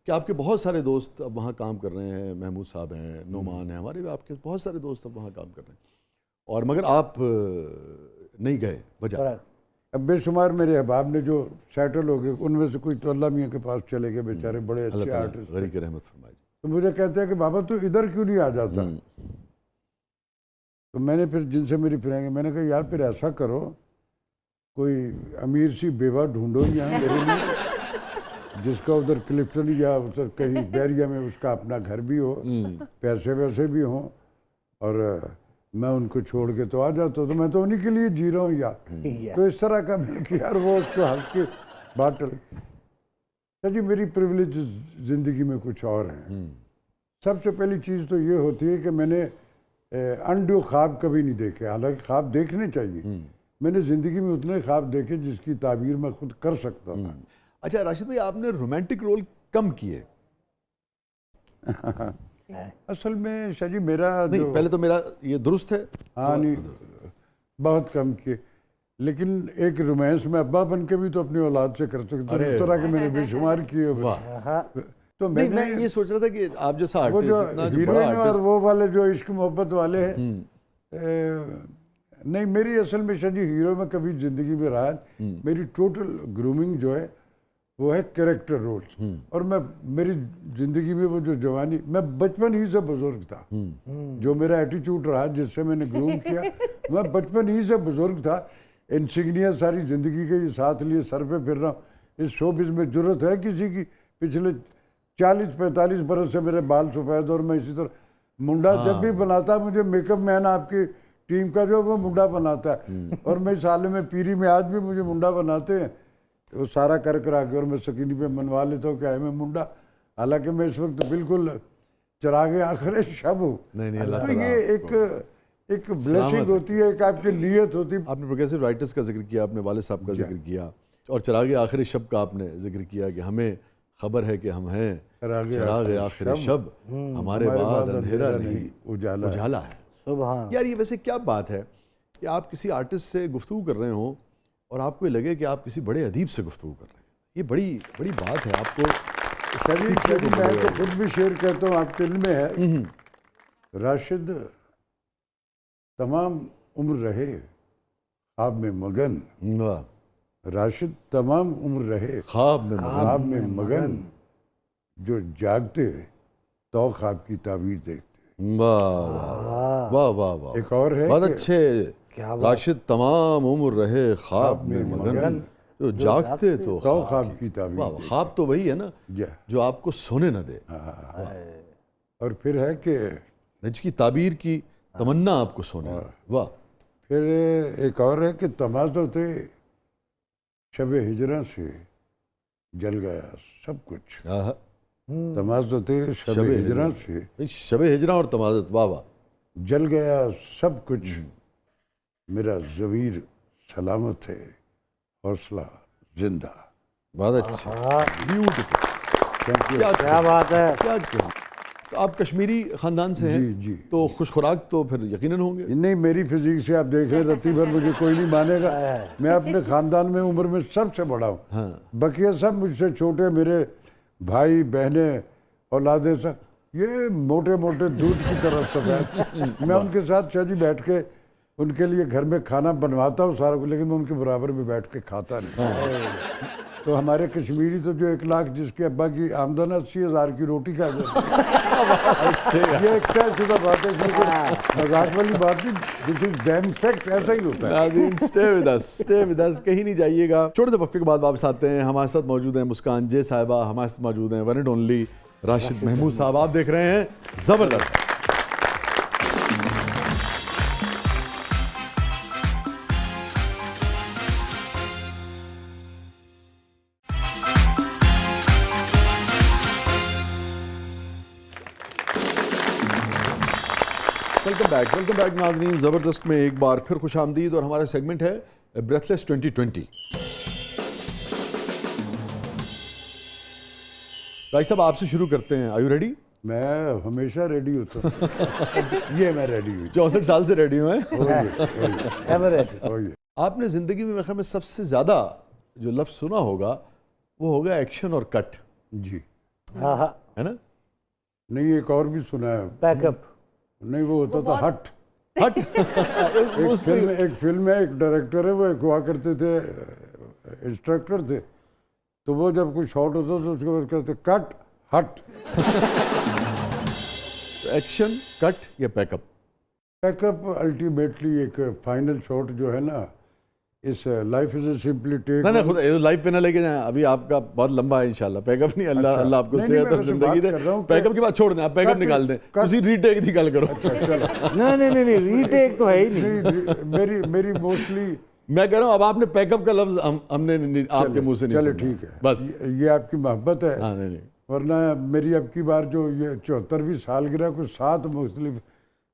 कि आपके बहुत सारे दोस्त अब वहाँ काम कर रहे हैं, महमूद साहब हैं, नोमान हैं, हमारे भी आपके बहुत सारे दोस्त अब वहाँ काम कर रहे हैं, और मगर आप नहीं गए, वजह? अब बेशुमार मेरे अहबाब ने जो सेटल हो गए, उनमें से कोई तो अल्लाह मियाँ के पास चले गए, बेचारे बड़े अच्छे आर्टिस्ट, गरीब की रहमत फरमाए। तो मुझे कहते हैं कि बाबा तू इधर क्यों नहीं आ जाता। तो मैंने फिर जिनसे मेरी फ्रेंड, मैंने कहा यार फिर ऐसा करो, कोई अमीर सी बेवा ढूंढो यहाँ मेरे लिए, जिसका उधर क्लिफ्टन या उधर कहीं बैरिया में उसका अपना घर भी हो, पैसे वैसे भी हों, और मैं उनको छोड़ के तो आ जाता हूँ, तो मैं तो उन्हीं के लिए जी रहा हूँ यार। तो इस तरह का मैं कि यार वो उसको हंस के बाटल। जी मेरी प्रिविलेज ज़िंदगी में कुछ और हैं। सबसे पहली चीज़ तो ये होती है कि मैंने अनड्यू ख्वाब कभी नहीं देखे, हालांकि ख्वाब देखने चाहिए। मैंने ज़िंदगी में उतने ख्वाब देखे जिसकी ताबीर मैं खुद कर सकता था। अच्छा राशिद भाई, आपने रोमांटिक रोल कम किए। असल में शाह जी मेरा नहीं, पहले तो मेरा ये दुरुस्त है। हाँ नहीं, बहुत कम किए, लेकिन एक रोमांस में अब्बा बन के भी तो अपनी औलाद से कर सकते, तो इस तरह के मैंने बेशुमार किए। तो मैं ये सोच रहा था कि आप जैसा वो जो हीरोइन और वो वाले जो इश्क मोहब्बत वाले हैं, नहीं मेरी असल में शाह जी हीरो में कभी जिंदगी में रहा, मेरी टोटल ग्रूमिंग जो है वो है कैरेक्टर रोल्स। और मैं मेरी ज़िंदगी में वो जो जवानी, मैं बचपन ही से बुजुर्ग था, जो मेरा एटीट्यूड रहा जिससे मैंने ग्रूम किया, मैं बचपन ही से बुजुर्ग था। इंसिग्निया सारी ज़िंदगी के साथ लिए सर पे फिर रहा हूँ। इस शोबिज़ में ज़रूरत है किसी की? पिछले 40-45 बरस से मेरे बाल सफ़ेद, और मैं इसी तरह मुंडा जब भी बनाता, मुझे मेकअप मैन आपकी टीम का जो वो मुंडा बनाता है, और मैं इस हाल में पीरी में आज भी मुझे मुंडा बनाते हैं, वो सारा कर करा के और मैं सकीनी पे मनवा लेता हूँ क्या है मैं मुंडा। हालांकि मैं इस वक्त बिल्कुल चरागे आखिर शब हूँ। तो ये एक ब्लेसिंग होती है, एक आपकी नीयत होती है। आपने प्रोग्रेसिव राइटर्स का जिक्र किया, आपने वाले साहब का जिक्र किया, और चरागे आखिरी शब का आपने जिक्र किया कि हमें खबर है कि हम हैं चरागे आखिरी शब, हमारे बाद अंधेरा नहीं उजाला है। सुभान। यार ये वैसे क्या बात है कि आप किसी आर्टिस्ट से गुफ्तगू कर रहे हो और आपको ये लगे कि आप किसी बड़े अदीब से गुफ्तगू कर रहे हैं। ये बड़ी बड़ी बात है। आपको मैं तो खुद भी शेर कहता हूँ, आपके इल्म में है, राशिद तमाम उम्र रहे ख्वाब में मगन, राशिद तमाम उम्र रहे ख्वाब में मगन, जो जागते तो ख्वाब की ताबीर देखते। वाह वाह वाह वाह वाह। एक और है बहुत अच्छे, राशिद तमाम उम्र रहे ख्वाब में मगन, जो जागते तो ख्वाब की ताबीर। ख्वाब तो वही है ना जो आपको सोने न दे, और फिर है कि जिसकी ताबीर की तमन्ना आपको सोने। वाह। फिर एक और है कि तमाज़ो थे शब-ए हिजरा से जल गया सब कुछ। तमाज़ो थे शब-ए हिजरा से, शब-ए हिजरा और तमाज़त, वाह वाह। जल गया सब कुछ, मेरा ज़मीर सलामत है, हौसला जिंदा। बहुत अच्छा, ब्यूटीफुल, क्या बात है। क्या तो आप कश्मीरी ख़ानदान से हैं? जी। तो खुश खुराक तो फिर यकीनन होंगे। नहीं, मेरी फिजिक से आप देख रहे रत्ती भर मुझे कोई नहीं मानेगा। मैं अपने ख़ानदान में उम्र में सबसे बड़ा हूँ। बकिया सब मुझसे छोटे, मेरे भाई बहनें औलादे सब ये मोटे मोटे दूध की तरह सफ़ेद। मैं उनके साथ शाह जी बैठ के उनके लिए घर में खाना बनवाता हूँ सारा कुछ, लेकिन मैं उनके बराबर में बैठ के खाता नहीं। तो हमारे कश्मीरी तो जो 1 लाख जिसके अब्बा की आमदन 80,000 की रोटी खा जाती है। ये एक तयशुदा बात है, मजाक वाली बात नहीं, दिस इज डैम फैक्ट, ऐसा ही होता है। स्टे विद अस, कहीं नहीं जाइएगा। छोटे से वक्फे के बाद वापस आते हैं। हमारे साथ मौजूद हैं मुस्कान जे साहिबा, हमारे साथ मौजूद हैं one and only Rashid Mahmood साहब। आप देख रहे हैं जबरदस्त। वेलकम बैक नाज़रीन। ज़बरदस्त में एक बार फिर खुश आमदीद, और हमारा सेगमेंट है ब्रेथलेस 2020। भाई साहब आपसे शुरू करते हैं, आर यू रेडी? मैं हमेशा रेडी होता हूँ। ये मैं रेडी हूँ, 64 साल से रेडी हूँ। आपने ज़िंदगी में मेरे ख्याल में सबसे ज़्यादा जो लफ्ज़ सुना होगा वो होगा एक्शन और कट। जी। हाँ हाँ है ना? नहीं, एक और भी सुना है। पैकअप नहीं, वो होता था हट। हट। एक फिल्म है, एक डायरेक्टर है, वो एक हुआ करते थे, इंस्ट्रक्टर थे, तो वो जब कोई शॉट होता तो उसके बाद कहते कट हट। एक्शन, कट या पैकअप? पैकअप अल्टीमेटली एक फाइनल शॉट जो है ना, इस लाइफ इज सिंपली टेक। ना खुद लाइफ पे ना लेके जाए, अभी आपका बहुत लंबा है इंशाल्लाह। पैकअप नहीं, अल्लाह अल्लाह आपको सेहत और जिंदगी दे। पैकअप की बात छोड़ दें, आप पैकअप निकाल दें, उसी रीटेक की गल करो। नहीं रीटेक तो है ही नहीं। मेरी मोस्टली, मैं कह रहा हूँ अब आपने पैकअप का लफ्ज हमने आपके मुंह से नहीं चले सुना। ठीक है, बस ये आपकी मोहब्बत है। हाँ, नहीं वरना मेरी अब की बार जो ये 74वीं सालगिरह को 7 मुख्तलिफ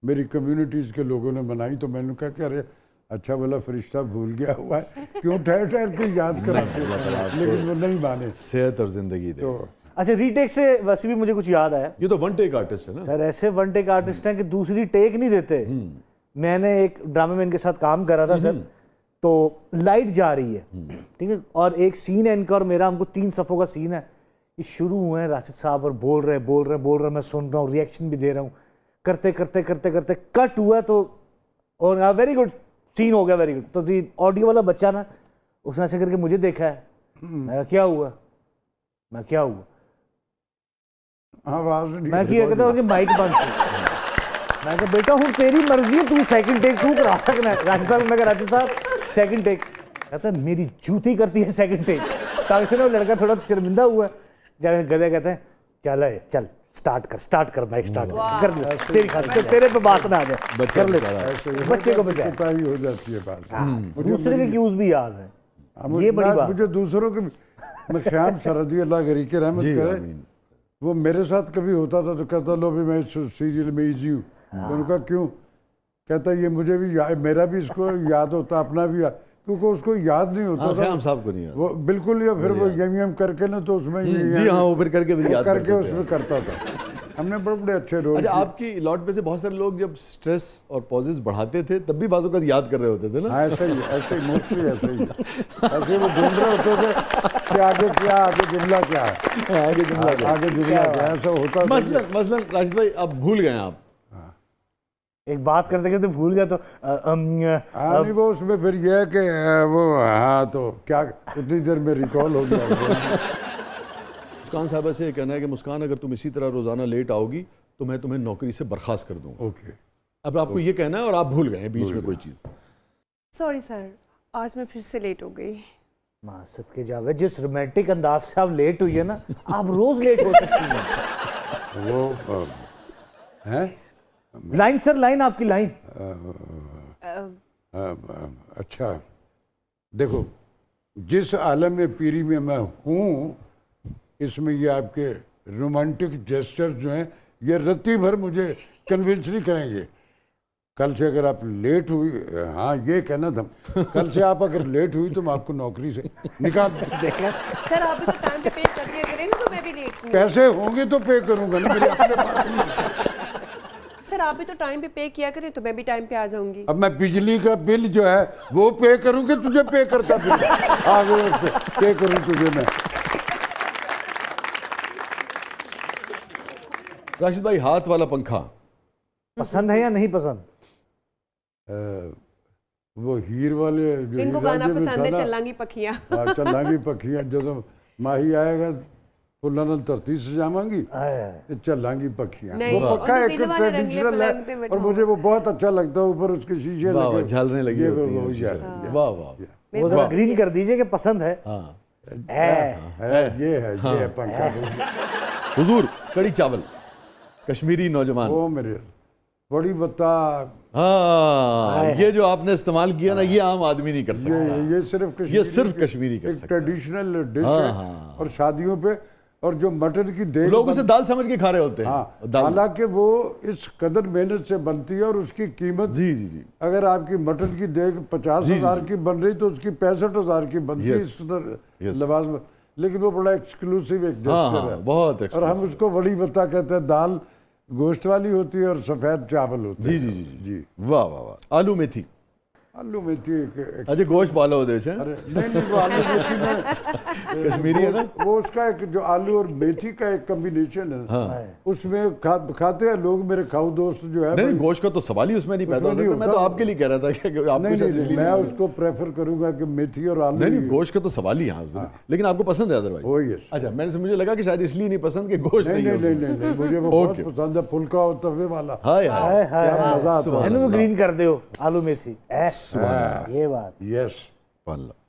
मेरी कम्युनिटीज़ के लोगों ने मनाई, तो मैंने कहा कि अरे अच्छा बोला फरिश्ता भूल गया हुआ है, क्यों ठहर ठहर के याद कराते हैं, लेकिन वो नहीं माने। सेहत और जिंदगी दे। तो अच्छा, रीटेक से वैसे भी मुझे कुछ याद आया। ये तो वन टेक आर्टिस्ट है ना सर, ऐसे वन टेक आर्टिस्ट हैं कि दूसरी टेक नहीं देते। मैंने एक ड्रामा में इनके साथ काम कर रहा था सर, तो लाइट जा रही है, ठीक है, और एक सीन है इनका और मेरा, हमको 3 सफ़ों का सीन है। ये शुरू हुए हैं राशिद साहब और बोल रहे, मैं सुन रहा हूँ, रिएक्शन भी दे रहा हूँ, करते करते कट हुआ तो, और वेरी गुड सीन हो गया, वेरी गुड। तो ऑडियो वाला बच्चा ना, उसने ऐसे करके मुझे देखा है, मैं क्या हुआ, मैं कहता हूँ कि माइक बंद थी। मैं कहा बेटा हूँ तेरी मर्जी है, तू सेकंड टेक तू करा सकना है। राशिद साहब, मैं कहा राशिद साहब सेकंड टेक, कहता है मेरी जूती करती है सेकंड टेक। ताकि से ना लड़का थोड़ा शर्मिंदा हुआ, जाके गले कहते हैं चल स्टार्ट कर बाइक स्टार्ट कर ले, तेरी खातिर तेरे पे बात ना आ जाए, कर ले बच्चे को बचाए। हो जाती है बात। दूसरे के क्यूज भी याद है, ये बड़ी बात। मुझे दूसरों के, मैं ख्याम सरहदी अल्लाह गरी के रहमत करे, वो मेरे साथ कभी होता था तो कहता लो भी मैं सीरियल में इजी हूँ। तो उनका क्यों, कहता ये मुझे भी मेरा भी इसको याद होता, अपना भी याद, क्योंकि उसको याद नहीं होता था। साहब को नहीं याद वो बिल्कुल, या फिर वो यम करके ना, तो उसमें जी हाँ, वो फिर करके भी याद करके उसमें करता था। हमने बड़े अच्छे रोल। अच्छा, आपकी लॉट में से बहुत सारे लोग जब स्ट्रेस और पॉजेस बढ़ाते थे तब भी बाजू का याद कर रहे होते थे ना? हाँ, ऐसे ही मोस्टली ऐसे ही वो ढूंढ रहे होते थे कि आगे जुमला क्या है, आगे जुमला क्या है, ऐसा होता। मसलन राशिद भाई, आप भूल गए आप एक बात करते भूल गया तो नहीं, वो उसमें फिर यह है कि वो, हाँ तो क्या उतनी देर में रिकॉल हो गया। मुस्कान साहबा से कहना है कि मुस्कान, अगर तुम इसी तरह रोजाना लेट आओगी तो मैं तुम्हें नौकरी से बर्खास्त कर दूंगा। ओके, अब आपको ये कहना है और आप भूल गए बीच में कोई चीज। सॉरी सर, आज मैं फिर से लेट हो गई। मासद के जावे, जिस रोमांटिक अंदाज से आप लेट हुई है ना, आप रोज लेट हो सकती हैं। वो है लाइन सर, लाइन आपकी लाइन। अच्छा देखो, जिस आलम में पीरी में मैं हूँ, इसमें ये आपके रोमांटिक जेस्चर्स जो हैं, ये रत्ती भर मुझे कन्विंस नहीं करेंगे। कल से अगर आप लेट हुई, हाँ ये कहना था, कल से आप अगर लेट हुई तो मैं आपको नौकरी से निकाल देखा सर, आप भी तो टाइम पे पे कर दिया करें ना, तो मैं भी लेट हूँ। पैसे होंगे तो पे करूँगा ना, मेरे अपने पास नहीं। सर, आप भी तो टाइम पे पे किया करें, तो मैं भी टाइम पे आ जाऊंगी। अब मैं बिजली का बिल जो है वो पे करूँगी, तुझे पे करता बिल आगे पे करूँ तुझे मैं। राशिद भाई, हाथ वाला पंखा पसंद है या नहीं पसंद? वो हीर वाले जो इनको हीरा गाना जी में पसंद था है, ना, चलांगी पखियां। चलांगी पखियां, जो माही आएगा फुल्ला नाल धरती से जावांगी, चलांगी पखियां। नहीं, वो पक्का उनको एक दिल वाले रंगले ट्रेडिशनल पलंग पे है, बैठा और मुझे वो बहुत अच्छा लगता है। ऊपर उसके शीशे लगे, झलने लगी ये होती वो हैं शीशे। शीशे। वाह वाह, वो जरा ग्रीन कर दीजिए कि पसंद है। हाँ ये है पंखा। हुजूर, कड़ी चावल, कश्मीरी नौजवान। वो मेरे बड़ी बता, हाँ, ये जो आपने इस्तेमाल किया ना, ये आम आदमी नहीं कर सकता। ये सिर्फ कश्मीरी कर एक सकता है। ट्रेडिशनल डिश हाँ, है। हाँ। और शादियों पे, और जो मटन की देग, लोग उसे दाल समझ के खा रहे होते हैं। हाँ, दाल। हालांकि वो इस कदर मेहनत से बनती है, और उसकी कीमत, जी जी जी, अगर आपकी मटन की देग 50,000 की बन रही तो उसकी 65,000 की बनती है। इस तरह लिबास में, लेकिन वो बड़ा एक्सक्लूसिव एक जेस्चर है, बहुत और हम उसको बड़ी बता कहते हैं। दाल गोश्त वाली होती है और सफ़ेद चावल होते जी हैं। जी जी जी, वाह वाह वाह। आलू मेथी, आलू मेथी एक अच्छा गोश्त पालो होते हैं अरे नहीं वो आलू मेथी में कश्मीरी है ना वो उसका एक जो आलू और मेथी का एक कॉम्बिनेशन है हाँ। उसमें खाते हैं लोग, मेरे खाऊ दोस्त जो है नहीं गोश्त का तो सवाल ही उसमें नहीं पैदा हो उसमें नहीं सकता। मैं तो होता। आपके लिए कह रहा था कि आपको नहीं शायद नहीं इसलिए मैं नहीं- उसको प्रेफर करूंगा कि मेथी और आलू नहीं गोश्त का तो सवाल ही यहाँ लेकिन आपको पसंद है अदरवाइज। ओ यस अच्छा मुझे लगा कि शायद इसलिए नहीं पसंद कि गोश्त नहीं नहीं है नहीं उसमें। नहीं नहीं मुझे वो बहुत Okay. पसंद है, फुल्का और तवे वाला। हाय हाय हाय हाय क्या मजा आता है। ਇਹਨੂੰ ਵੀ ਗ੍ਰੀਨ ਕਰ ਦਿਓ ਆਲੂ ਮੇਥੀ ਐ सुभान अल्लाह। ਇਹ ਬਾਤ यस सुभान अल्लाह।